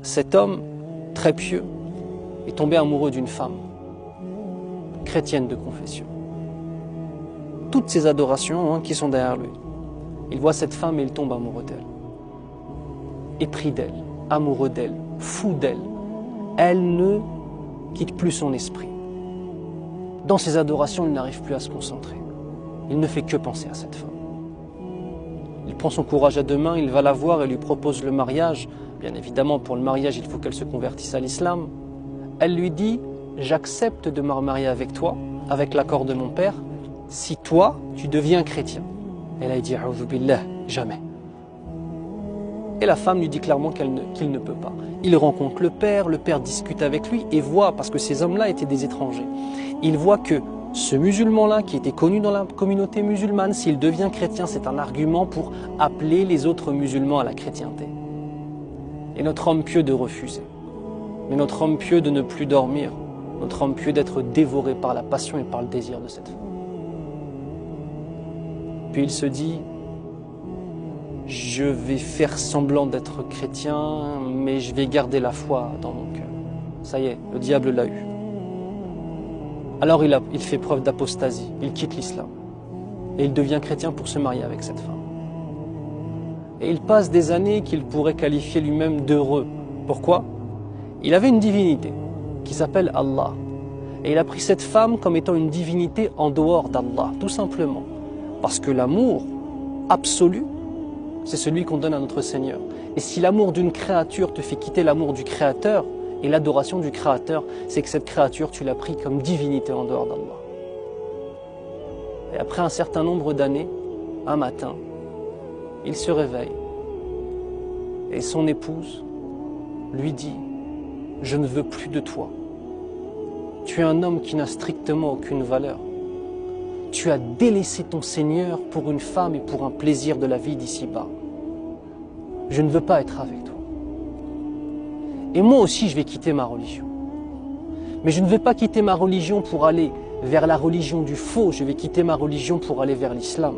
cet homme très pieux est tombé amoureux d'une femme chrétienne de confession. Toutes ces adorations qui sont derrière lui. Il voit cette femme et il tombe amoureux d'elle. Épris d'elle, amoureux d'elle, fou d'elle. Elle ne quitte plus son esprit. Dans ses adorations, il n'arrive plus à se concentrer. Il ne fait que penser à cette femme. Il prend son courage à deux mains, il va la voir et lui propose le mariage. Bien évidemment, pour le mariage, il faut qu'elle se convertisse à l'islam. Elle lui dit « J'accepte de me remarier avec toi, avec l'accord de mon père, si toi, tu deviens chrétien. » Elle a dit « A'udhu billah, jamais. » Et la femme lui dit clairement qu'il ne peut pas. Il rencontre le père discute avec lui et voit, parce que ces hommes-là étaient des étrangers, il voit que ce musulman-là, qui était connu dans la communauté musulmane, s'il devient chrétien, c'est un argument pour appeler les autres musulmans à la chrétienté. Et notre homme pieux de refuser. Mais notre homme pieux de ne plus dormir. Notre homme pieux d'être dévoré par la passion et par le désir de cette femme. Puis il se dit, je vais faire semblant d'être chrétien, mais je vais garder la foi dans mon cœur. Ça y est, le diable l'a eu. Alors il fait preuve d'apostasie, il quitte l'islam. Et il devient chrétien pour se marier avec cette femme. Et il passe des années qu'il pourrait qualifier lui-même d'heureux. Pourquoi? Il avait une divinité qui s'appelle Allah. Et il a pris cette femme comme étant une divinité en dehors d'Allah, tout simplement. Parce que l'amour absolu, c'est celui qu'on donne à notre Seigneur. Et si l'amour d'une créature te fait quitter l'amour du Créateur et l'adoration du Créateur, c'est que cette créature, tu l'as pris comme divinité en dehors d'Allah. Et après un certain nombre d'années, un matin, il se réveille et son épouse lui dit « Je ne veux plus de toi. Tu es un homme qui n'a strictement aucune valeur. Tu as délaissé ton Seigneur pour une femme et pour un plaisir de la vie d'ici-bas. Je ne veux pas être avec toi. Et moi aussi, je vais quitter ma religion. Mais je ne vais pas quitter ma religion pour aller vers la religion du faux. Je vais quitter ma religion pour aller vers l'islam. »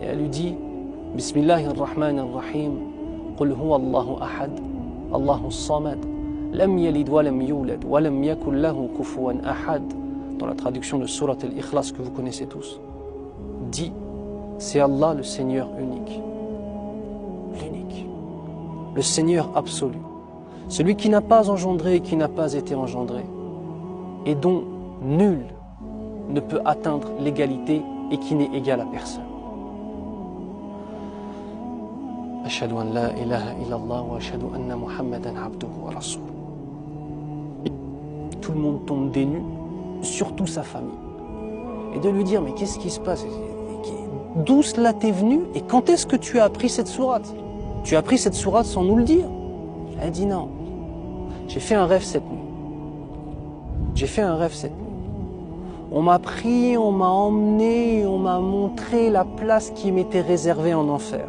Et elle lui dit « Bismillahirrahmanirrahim. Qul huwa Allahu ahad. Allahu samad. Lam yalid wa lam yulad. Wa lam yakul lahu kufuwan ahad. » Dans la traduction de Surat al-Ikhlas que vous connaissez tous. Dit, c'est Allah le Seigneur unique. L'unique. Le Seigneur absolu. Celui qui n'a pas engendré et qui n'a pas été engendré. Et dont nul ne peut atteindre l'égalité et qui n'est égal à personne. Ashhadu an la ilaha illallah wa ashhadu anna Muhammadan abduhu wa rasuluh. Tout le monde tombe des nues, surtout sa famille. Et de lui dire, mais qu'est-ce qui se passe? D'où cela t'est venu? Et quand est-ce que tu as appris cette sourate? Tu as appris cette sourate sans nous le dire? Elle dit non. J'ai fait un rêve cette nuit. J'ai fait un rêve cette nuit. On m'a pris, on m'a emmené, on m'a montré la place qui m'était réservée en enfer.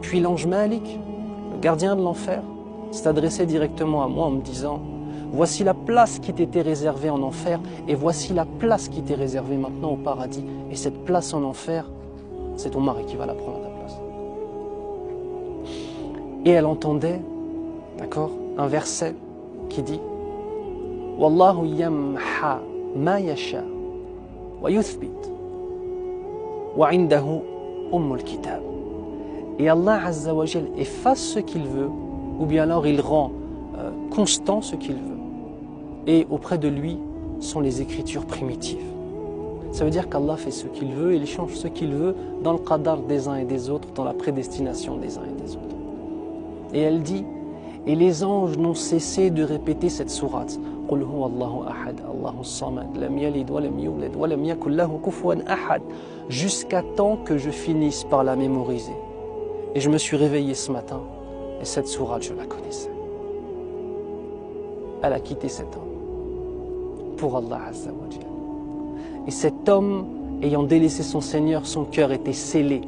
Puis l'ange Malik, le gardien de l'enfer, s'est adressé directement à moi en me disant, voici la place qui t'était réservée en enfer et voici la place qui t'est réservée maintenant au paradis. Et cette place en enfer, c'est ton mari qui va la prendre à ta place. Et elle entendait, d'accord, un verset qui dit Wallahu yamha ma yasha wa yuthbit wa indahu ummul kitab. Et Allah Azza wa Jal efface ce qu'il veut ou bien alors il rend constant ce qu'il veut. Et auprès de lui sont les écritures primitives. Ça veut dire qu'Allah fait ce qu'il veut et il change ce qu'il veut dans le qadar des uns et des autres, dans la prédestination des uns et des autres. Et elle dit, et les anges n'ont cessé de répéter cette sourate. Qul huwa Allahu ahad, Allahu samad, lam yalid wa lam yulad wa lam yakul lahu kufuwan ahad, jusqu'à temps que je finisse par la mémoriser. Et je me suis réveillé ce matin et cette sourate je la connaissais. Elle a quitté cet homme pour Allah Azza wa Jalla. Et cet homme, ayant délaissé son Seigneur, son cœur était scellé.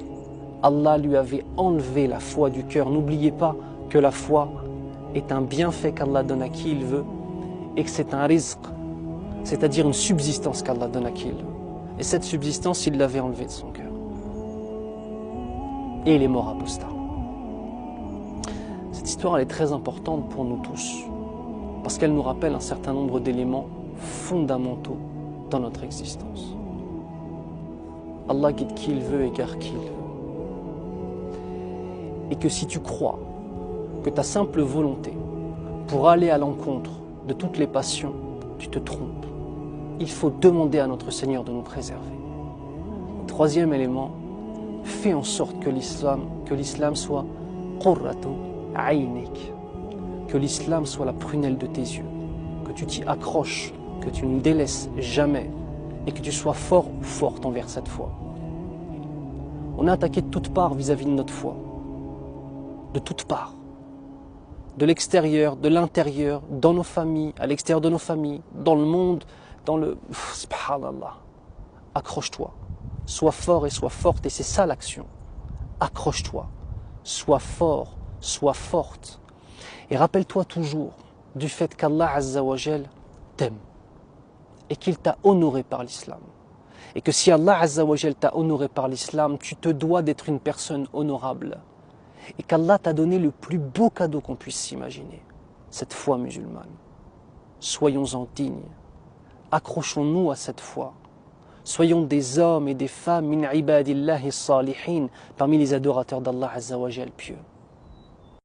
Allah lui avait enlevé la foi du cœur. N'oubliez pas que la foi est un bienfait qu'Allah donne à qui il veut et que c'est un rizq, c'est-à-dire une subsistance qu'Allah donne à qui il veut. Et cette subsistance, il l'avait enlevée de son cœur. Et il est mort apostat. Cette histoire elle est très importante pour nous tous, parce qu'elle nous rappelle un certain nombre d'éléments fondamentaux dans notre existence. Allah guide qui il veut, égare qui il veut. Et que si tu crois que ta simple volonté pour aller à l'encontre de toutes les passions, tu te trompes. Il faut demander à notre Seigneur de nous préserver. Troisième élément, fais en sorte que l'islam soit qurratu aynik, que l'islam soit la prunelle de tes yeux, que tu t'y accroches, que tu ne délaisses jamais et que tu sois fort ou forte envers cette foi. On est attaqué de toutes parts vis-à-vis de notre foi, de toutes parts, de l'extérieur, de l'intérieur, dans nos familles, à l'extérieur de nos familles, dans le monde, dans le... Subhanallah, accroche-toi, sois fort et sois forte, et c'est ça l'action. Accroche-toi, sois fort, sois forte. Et rappelle-toi toujours du fait qu'Allah Azza wa Jal t'aime et qu'il t'a honoré par l'islam. Et que si Allah Azza wa Jal t'a honoré par l'islam, tu te dois d'être une personne honorable. Et qu'Allah t'a donné le plus beau cadeau qu'on puisse s'imaginer, cette foi musulmane. Soyons-en dignes, accrochons-nous à cette foi. Soyons des hommes et des femmes min ibadillahi salihin, parmi les adorateurs d'Allah Azza wa Jal pieux.